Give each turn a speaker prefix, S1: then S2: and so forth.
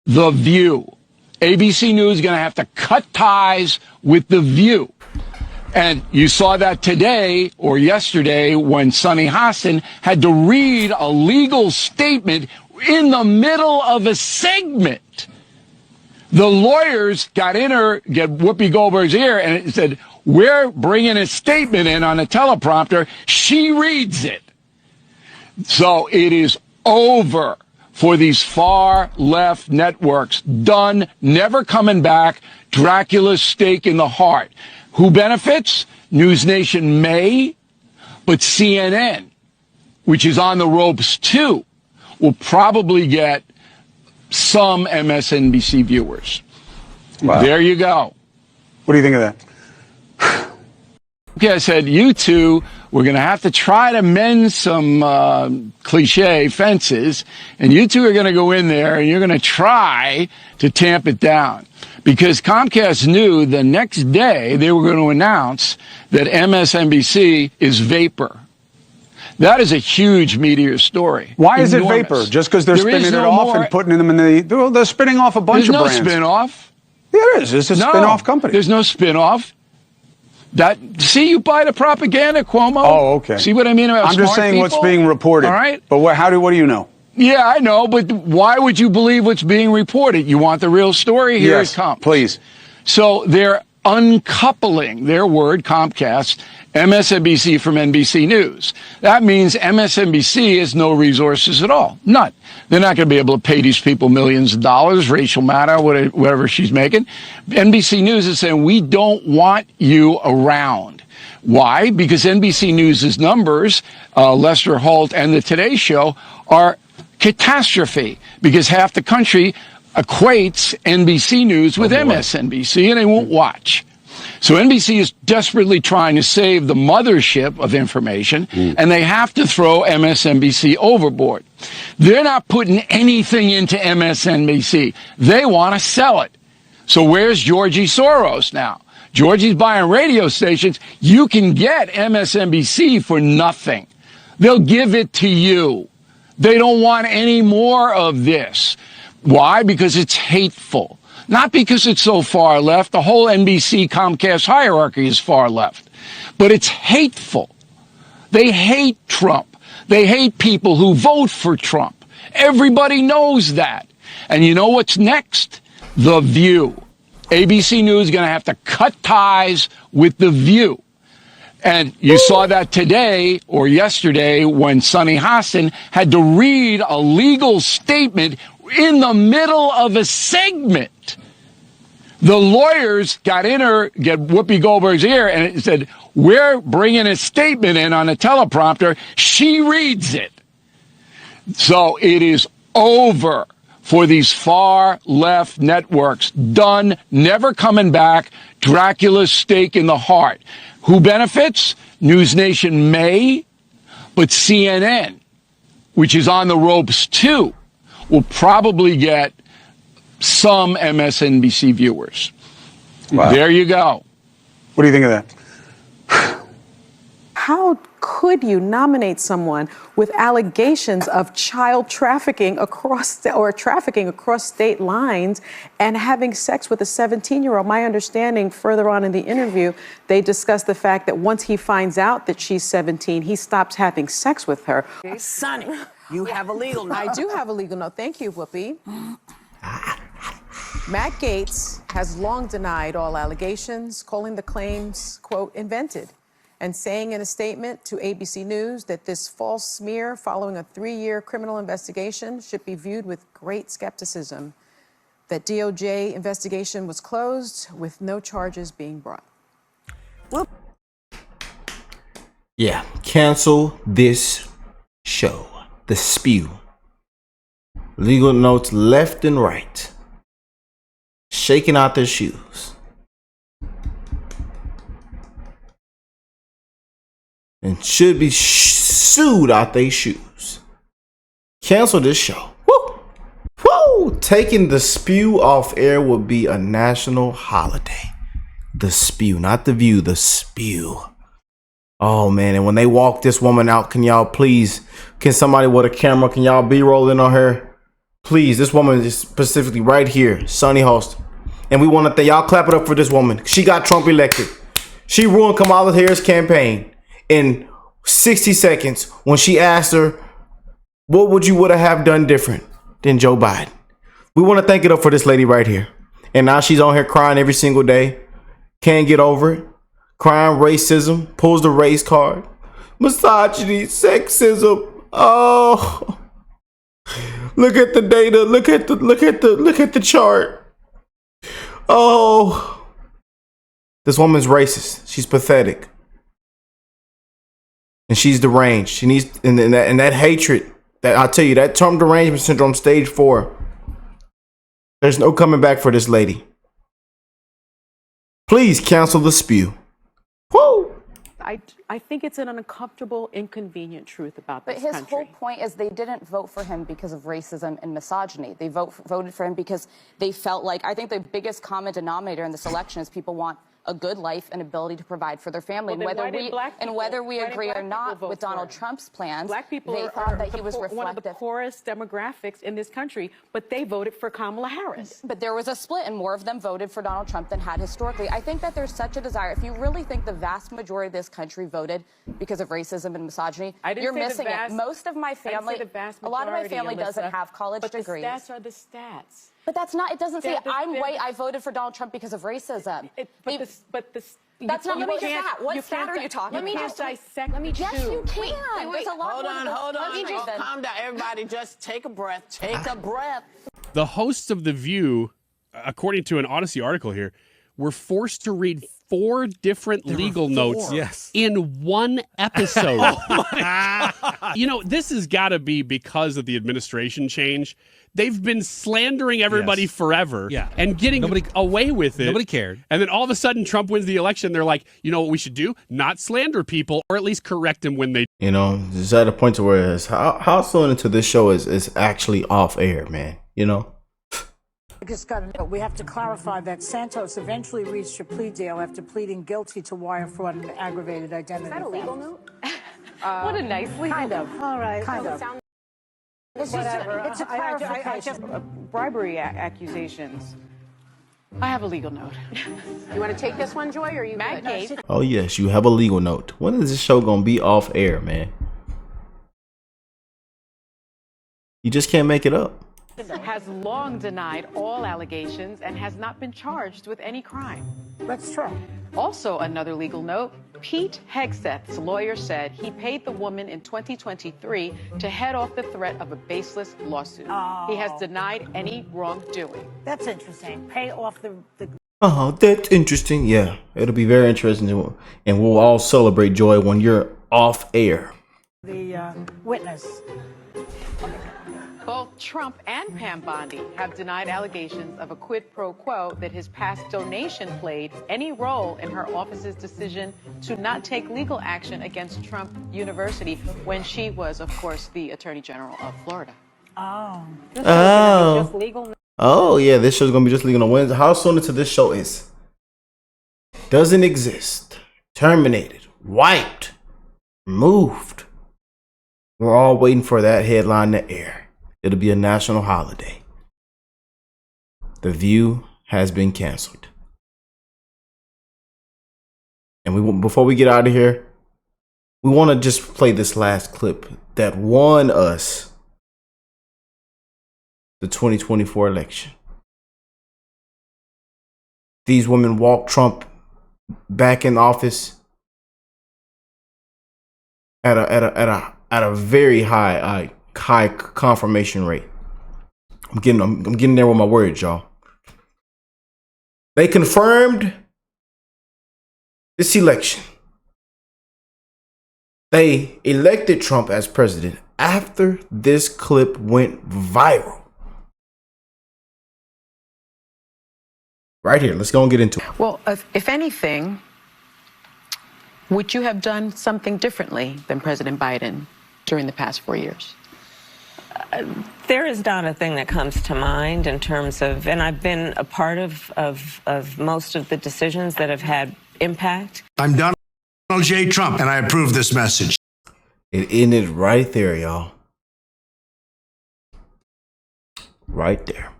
S1: The View. ABC News is going to have to cut ties with The View. And you saw that today or yesterday when Sunny Hostin had to read a legal statement in the middle of a segment. The lawyers got Whoopi Goldberg's ear and it said, we're bringing a statement in on a teleprompter. She reads it. So it is over for these far left networks. Done, never coming back. Dracula's stake in the heart. Who benefits? News Nation may, but CNN, which is on the ropes too, will probably get some MSNBC viewers.
S2: Wow.
S1: There you go.
S2: What do you think of that?
S1: Okay, I said, you two, we're going to have to try to mend some cliche fences, and you two are going to go in there and you're going to try to tamp it down. Because Comcast knew the next day they were going to announce that MSNBC is vapor. That is a huge media story.
S2: Why is it vapor? Just because they're spinning it off and putting them in the... They're spinning off a bunch of brands.
S1: There's no spin-off.
S2: There is. It's a spin-off company.
S1: There's no spin-off. See, you buy the propaganda, Cuomo.
S2: Oh, okay.
S1: See what I mean about
S2: I'm just saying
S1: people?
S2: What's being reported.
S1: All right.
S2: But what do you know?
S1: Yeah, I know, but why would you believe what's being reported? You want the real story? Here it comes.
S2: Please.
S1: So they're uncoupling their word, Comcast, MSNBC from NBC News. That means MSNBC has no resources at all. None. They're not going to be able to pay these people millions of dollars, Rachel Maddow, whatever she's making. NBC News is saying, we don't want you around. Why? Because NBC News' numbers, Lester Holt and the Today Show, are catastrophe because half the country equates NBC News with MSNBC and they won't watch. So NBC is desperately trying to save the mothership of information, and they have to throw MSNBC overboard. They're not putting anything into MSNBC. They want to sell it. So where's Georgie Soros now? Georgie's buying radio stations. You can get MSNBC for nothing. They'll give it to you. They don't want any more of this. Why? Because it's hateful. Not because it's so far left. The whole NBC Comcast hierarchy is far left. But it's hateful. They hate Trump. They hate people who vote for Trump. Everybody knows that. And you know what's next? The View. ABC News is going to have to cut ties with The View. And you saw that today or yesterday when Sunny Hostin had to read a legal statement in the middle of a segment. The lawyers got Whoopi Goldberg's ear and it said, we're bringing a statement in on a teleprompter. She reads it. So it is over for these far left networks. Done, never coming back. Dracula's stake in the heart. Who benefits? News Nation may, but CNN, which is on the ropes too, will probably get some MSNBC viewers.
S2: Wow.
S1: There you go.
S2: What do you think of that?
S3: How could you nominate someone with allegations of child trafficking across state lines and having sex with a 17-year-old? My understanding further on in the interview, they discussed the fact that once he finds out that she's 17, he stops having sex with her.
S4: Sonny, you have a legal note.
S3: I do have a legal note. Thank you, Whoopi. Matt Gaetz has long denied all allegations, calling the claims, quote, invented, and saying in a statement to ABC News that this false smear following a 3-year criminal investigation should be viewed with great skepticism, that DOJ investigation was closed with no charges being brought.
S4: Well,
S5: yeah, cancel this show. The Spew. Legal notes left and right. Shaking out their shoes. And should be sued out their shoes. Cancel this show. Woo! Woo! Taking the Spew off air would be a national holiday. The Spew, not the View, the Spew. Oh man, and when they walk this woman out, can y'all please, can somebody with a camera, can y'all be rolling on her? Please, this woman is specifically right here, Sonny Host. And we want to thank y'all. Clap it up for this woman. She got Trump elected. She ruined Kamala Harris' campaign in 60 seconds when she asked her, what would you have done different than Joe Biden? We want to thank it up for this lady right here. And now she's on here crying every single day. Can't get over it. Crying racism. Pulls the race card. Misogyny. Sexism. Oh. Look at the data. Look at the chart. Oh. This woman's racist. She's pathetic. And she's deranged. She needs and that hatred. That I'll tell you, that Trump derangement syndrome stage 4. There's no coming back for this lady. Please cancel the spew. Woo!
S6: I think it's an uncomfortable, inconvenient truth about this country.
S7: But his whole point is they didn't vote for him because of racism and misogyny. They voted for him because they felt like, I think the biggest common denominator in this election is people want a good life and ability to provide for their family.
S6: Well,
S7: and whether we agree or not with Donald Trump's plans,
S6: black people
S7: they thought that he was reflective.
S6: One of the poorest demographics in this country, but they voted for Kamala Harris.
S7: But there was a split, and more of them voted for Donald Trump than had historically. I think that there's such a desire. If you really think the vast majority of this country voted because of racism and misogyny, you're missing it. Most of my family, a lot of my family doesn't have college degrees.
S6: But the stats are the stats.
S7: But that's not, it doesn't say I'm white, I voted for Donald Trump because of racism. That's not, let me just, what stat are you talking about?
S6: Let me just dissect.
S7: Yes, you can.
S4: Wait, hold on. Calm down. Everybody just take a breath. Take a breath.
S8: The hosts of The View, according to an Odyssey article here, were forced to read 4 different legal notes in one episode. You know, this has got to be because of the administration change. They've been slandering everybody forever and getting away with it.
S9: Nobody cared.
S8: And then all of a sudden, Trump wins the election. They're like, you know what we should do? Not slander people, or at least correct them when they.
S5: You know, it's at a point to where it's how soon into this show is actually off air, man. You know.
S10: I just got to know, we have to clarify that Santos eventually reached a plea deal after pleading guilty to wire fraud and aggravated identity theft.
S7: Is that a legal note?
S10: What a nice legal
S7: kind of.
S10: All right. Kind of.
S6: It's
S10: a clarification.
S6: Bribery accusations. I have a legal note.
S3: You want to take this one, Joy, or are you good?
S5: Oh yes, you have a legal note. When is this show gonna be off air, man? You just can't make it up.
S6: Has long denied all allegations and has not been charged with any crime.
S10: That's true.
S6: Also, another legal note, Pete Hegseth's lawyer said he paid the woman in 2023 to head off the threat of a baseless lawsuit. He has denied any wrongdoing.
S10: That's interesting. Pay off the
S5: Oh, that's interesting. Yeah, it'll be very interesting, and we'll all celebrate Joy when you're off air.
S10: Witness.
S6: Both Trump and Pam Bondi have denied allegations of a quid pro quo that his past donation played any role in her office's decision to not take legal action against Trump University when she was, of course, the Attorney General of Florida.
S5: Oh, yeah, this show's gonna be just legal on Wednesday. How soon into this show is? Doesn't exist. Terminated. Wiped. Removed. We're all waiting for that headline to air. It'll be a national holiday. The View has been canceled. And before we get out of here, we want to just play this last clip that won us the 2024 election. These women walked Trump back in office at a very high confirmation rate. I'm getting there with my words, y'all. They confirmed this election. They elected Trump as president after this clip went viral. Right here, let's go and get into it.
S6: Well, if anything, would you have done something differently than President Biden during the past 4 years?
S11: There is not a thing that comes to mind in terms of, and I've been a part of most of the decisions that have had impact.
S12: I'm Donald J. Trump, and I approve this message.
S5: It ended right there, y'all. right there.